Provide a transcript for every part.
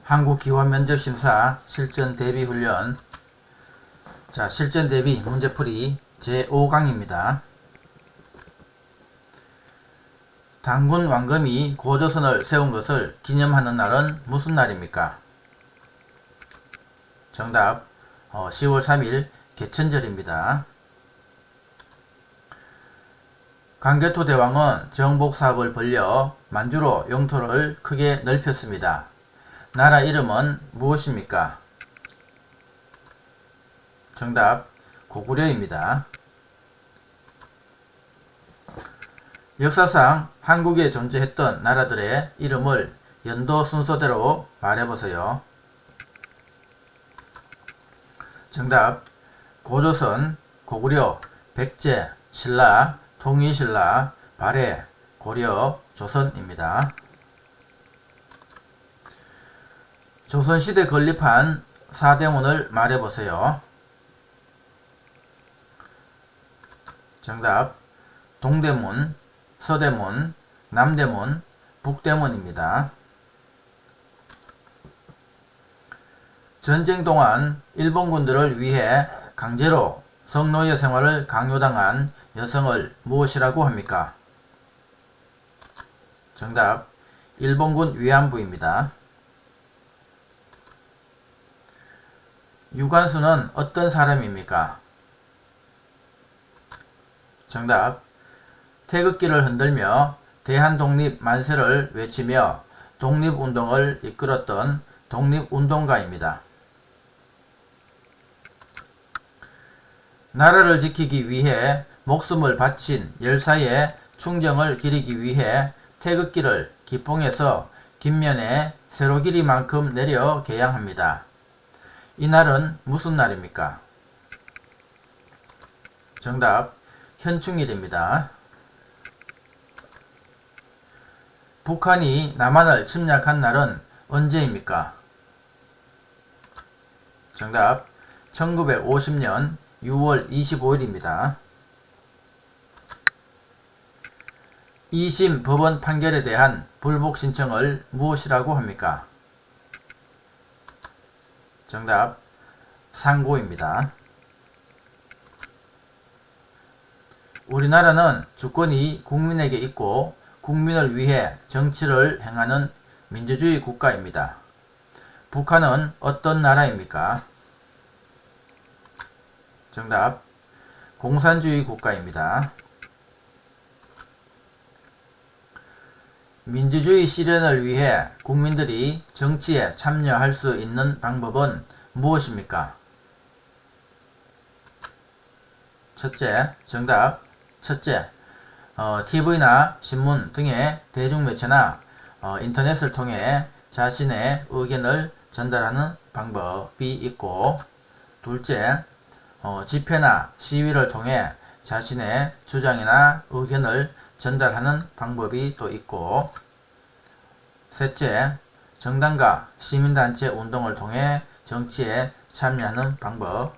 한국기관면접심사 실전대비훈련. 자, 실전대비 문제풀이 제5강입니다. 단군 왕검이 고조선을 세운 것을 기념하는 날은 무슨 날입니까? 정답 10월 3일 개천절입니다. 강개토 대왕은 정복사업을 벌려 만주로 영토를 크게 넓혔습니다. 나라 이름은 무엇입니까? 정답 고구려입니다. 역사상 한국에 존재했던 나라들의 이름을 연도 순서대로 말해보세요. 정답 고조선, 고구려, 백제, 신라, 통일신라, 발해, 고려, 조선입니다. 조선시대 건립한 사대문을 말해보세요. 정답 동대문, 서대문, 남대문, 북대문입니다. 전쟁 동안 일본군들을 위해 강제로 성노예 생활을 강요당한 여성을 무엇이라고 합니까? 정답 일본군 위안부입니다. 유관순은 어떤 사람입니까? 정답 태극기를 흔들며 대한독립 만세를 외치며 독립운동을 이끌었던 독립운동가입니다. 나라를 지키기 위해 목숨을 바친 열사의 충정을 기리기 위해 태극기를 기봉에서 깃면에 세로 길이만큼 내려 개양합니다. 이날은 무슨 날입니까? 정답 현충일입니다. 북한이 남한을 침략한 날은 언제입니까? 정답 1950년 6월 25일입니다. 2심 법원 판결에 대한 불복 신청을 무엇이라고 합니까? 정답 상고입니다. 우리나라는 주권이 국민에게 있고 국민을 위해 정치를 행하는 민주주의 국가입니다. 북한은 어떤 나라입니까? 정답 공산주의 국가입니다. 민주주의 실현을 위해 국민들이 정치에 참여할 수 있는 방법은 무엇입니까? 첫째, TV나 신문 등의 대중매체나 인터넷을 통해 자신의 의견을 전달하는 방법이 있고, 둘째, 집회나 시위를 통해 자신의 주장이나 의견을 전달하는 방법이 또 있고, 셋째, 정당과 시민단체 운동을 통해 정치에 참여하는 방법,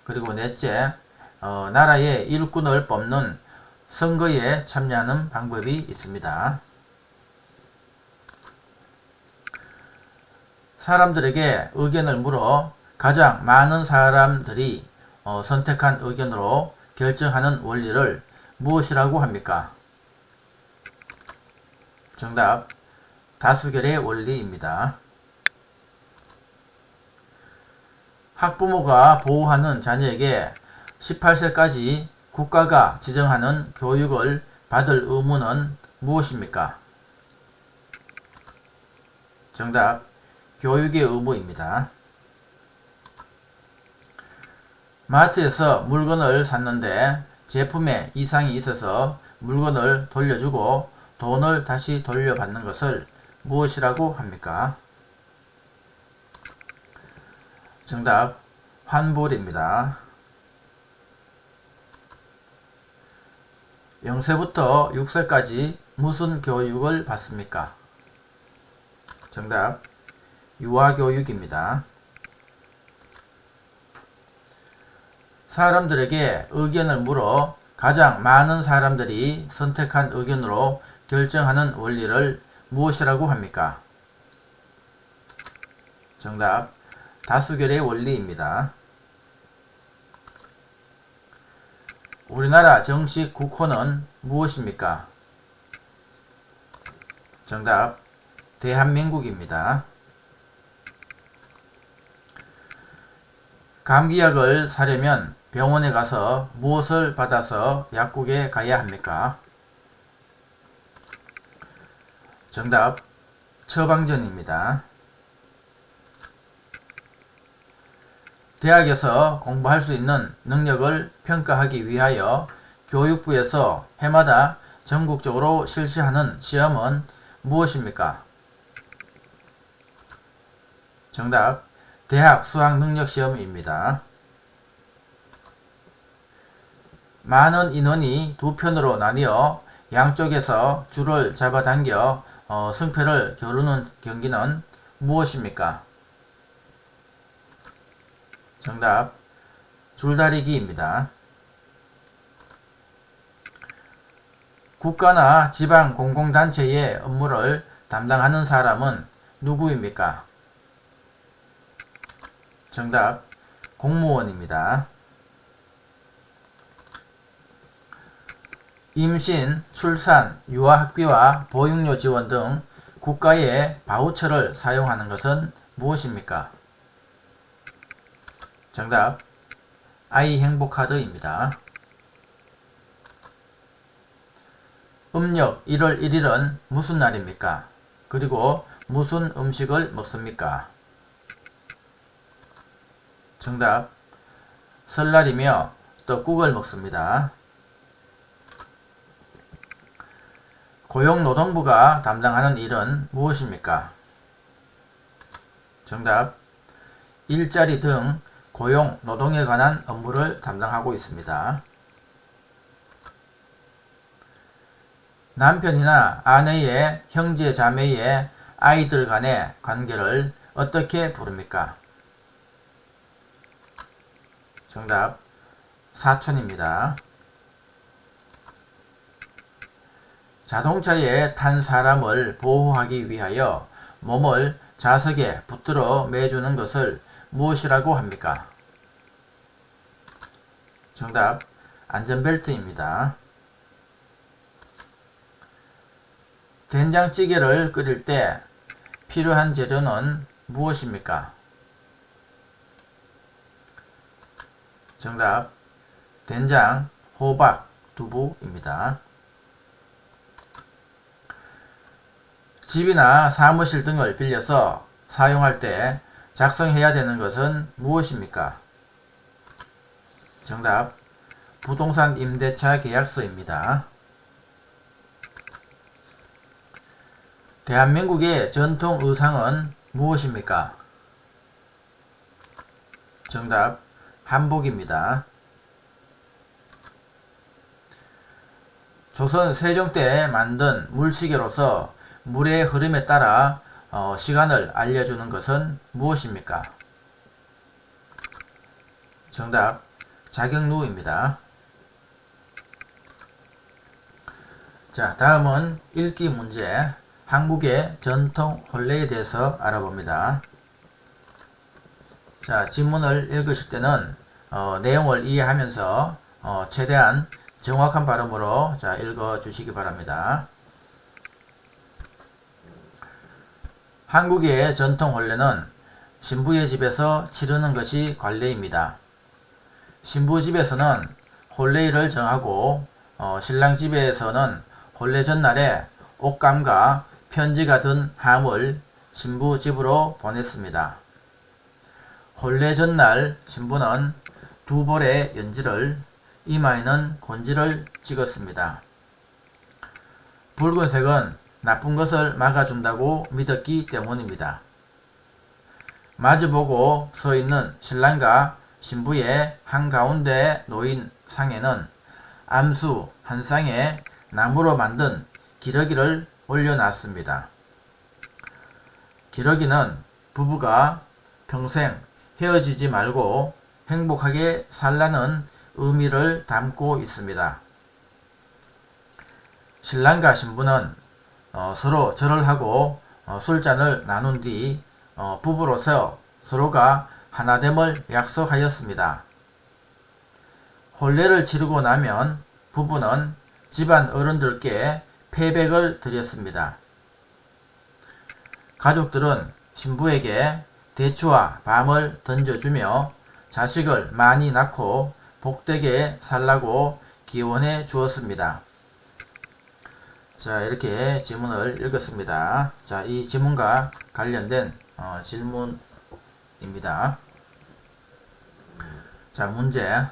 그리고 넷째, 나라의 일꾼을 뽑는 선거에 참여하는 방법이 있습니다. 사람들에게 의견을 물어 가장 많은 사람들이 선택한 의견으로 결정하는 원리를 무엇이라고 합니까? 정답 다수결의 원리입니다. 학부모가 보호하는 자녀에게 18세까지 국가가 지정하는 교육을 받을 의무는 무엇입니까? 정답 교육의 의무입니다. 마트에서 물건을 샀는데 제품에 이상이 있어서 물건을 돌려주고 돈을 다시 돌려받는 것을 무엇이라고 합니까? 정답 환불입니다. 0세부터 6세까지 무슨 교육을 받습니까? 정답 유아교육입니다. 사람들에게 의견을 물어 가장 많은 사람들이 선택한 의견으로 결정하는 원리를 무엇이라고 합니까? 정답. 다수결의 원리입니다. 우리나라 정식 국호는 무엇입니까? 정답. 대한민국입니다. 감기약을 사려면 병원에 가서 무엇을 받아서 약국에 가야 합니까? 정답. 처방전입니다. 대학에서 공부할 수 있는 능력을 평가하기 위하여 교육부에서 해마다 전국적으로 실시하는 시험은 무엇입니까? 정답. 대학 수학능력시험입니다. 많은 인원이 두 편으로 나뉘어 양쪽에서 줄을 잡아당겨 승패를 겨루는 경기는 무엇입니까? 정답. 줄다리기입니다. 국가나 지방 공공단체의 업무를 담당하는 사람은 누구입니까? 정답. 공무원입니다. 임신, 출산, 유아학비와 보육료 지원 등 국가의 바우처를 사용하는 것은 무엇입니까? 정답. 아이행복카드입니다. 음력 1월 1일은 무슨 날입니까? 그리고 무슨 음식을 먹습니까? 정답. 설날이며 떡국을 먹습니다. 고용노동부가 담당하는 일은 무엇입니까? 정답. 일자리 등 고용, 노동에 관한 업무를 담당하고 있습니다. 남편이나 아내의 형제, 자매의 아이들 간의 관계를 어떻게 부릅니까? 정답. 사촌입니다. 자동차에 탄 사람을 보호하기 위하여 몸을 좌석에 붙들어 매주는 것을 무엇이라고 합니까? 정답. 안전벨트입니다. 된장찌개를 끓일 때 필요한 재료는 무엇입니까? 정답. 된장, 호박, 두부입니다. 집이나 사무실 등을 빌려서 사용할 때 작성해야 되는 것은 무엇입니까? 정답. 부동산 임대차 계약서입니다. 대한민국의 전통 의상은 무엇입니까? 정답. 한복입니다. 조선 세종 때 만든 물시계로서 물의 흐름에 따라 시간을 알려주는 것은 무엇입니까? 정답. 자격루입니다. 자, 다음은 읽기 문제. 한국의 전통 혼례에 대해서 알아봅니다. 자, 지문을 읽으실 때는 내용을 이해하면서 최대한 정확한 발음으로 읽어 주시기 바랍니다. 한국의 전통 혼례는 신부의 집에서 치르는 것이 관례입니다. 신부 집에서는 혼례일을 정하고 신랑 집에서는 혼례 전날에 옷감과 편지가 든 함을 신부 집으로 보냈습니다. 혼례 전날 신부는 두 볼의 연지를, 이마에는 곤지를 찍었습니다. 붉은색은 나쁜 것을 막아준다고 믿었기 때문입니다. 마주보고 서 있는 신랑과 신부의 한가운데 놓인 상에는 암수 한 쌍에 나무로 만든 기러기를 올려놨습니다. 기러기는 부부가 평생 헤어지지 말고 행복하게 살라는 의미를 담고 있습니다. 신랑과 신부는 서로 절을 하고 술잔을 나눈 뒤 부부로서 서로가 하나됨을 약속하였습니다. 혼례를 치르고 나면 부부는 집안 어른들께 패백을 드렸습니다. 가족들은 신부에게 대추와 밤을 던져주며 자식을 많이 낳고 복되게 살라고 기원해 주었습니다. 자, 이렇게 지문을 읽었습니다. 자, 이 지문과 관련된 질문입니다. 자, 문제.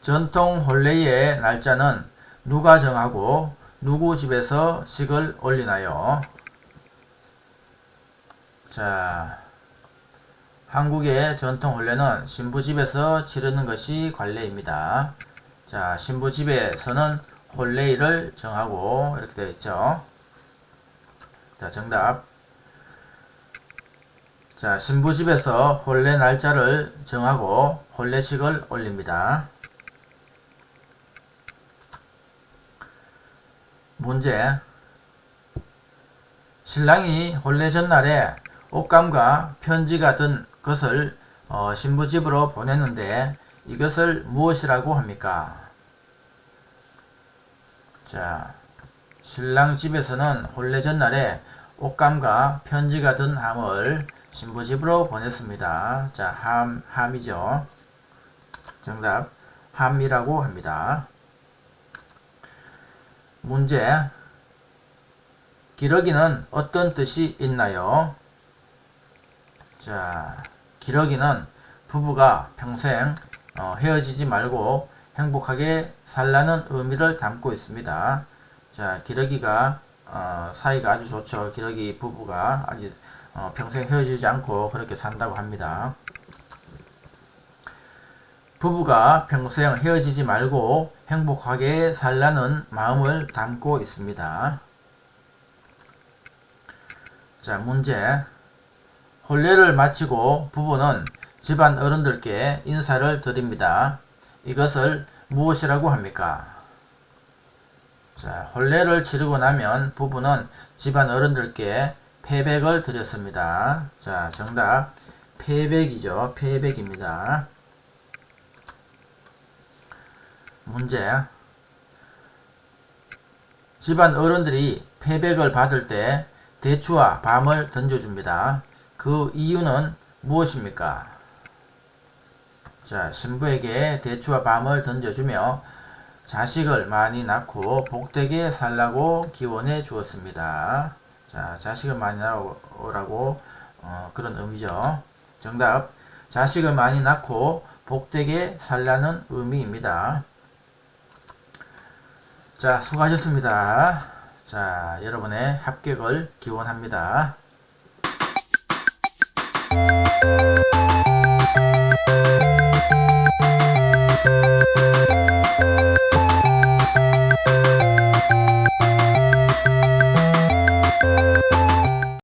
전통 혼례의 날짜는 누가 정하고 누구 집에서 식을 올리나요? 자, 한국의 전통 혼례는 신부집에서 치르는 것이 관례입니다. 자, 신부집에서는 혼례일을 정하고 이렇게 되어 있죠. 자, 정답. 자, 신부집에서 혼례 날짜를 정하고 혼례식을 올립니다. 문제. 신랑이 혼례 전날에 옷감과 편지가 든 것을 신부집으로 보냈는데 이것을 무엇이라고 합니까? 자, 신랑 집에서는 혼례 전날에 옷감과 편지가 든 함을 신부집으로 보냈습니다. 자, 함이죠. 정답, 함이라고 합니다. 문제. 기러기는 어떤 뜻이 있나요? 자, 기러기는 부부가 평생 헤어지지 말고 행복하게 살라는 의미를 담고 있습니다. 자, 기러기가 사이가 아주 좋죠. 기러기 부부가 아주 평생 헤어지지 않고 그렇게 산다고 합니다. 부부가 평생 헤어지지 말고 행복하게 살라는 마음을 담고 있습니다. 자, 문제. 혼례를 마치고 부부는 집안 어른들께 인사를 드립니다. 이것을 무엇이라고 합니까? 자, 혼례를 치르고 나면 부부는 집안 어른들께 패백을 드렸습니다. 자, 정답 패백이죠. 패백입니다. 문제. 집안 어른들이 패백을 받을 때 대추와 밤을 던져줍니다. 그 이유는 무엇입니까? 자, 신부에게 대추와 밤을 던져주며 자식을 많이 낳고 복되게 살라고 기원해 주었습니다. 자, 자식을 많이 낳으라고 그런 의미죠. 정답, 자식을 많이 낳고 복되게 살라는 의미입니다. 자, 수고하셨습니다. 자, 여러분의 합격을 기원합니다.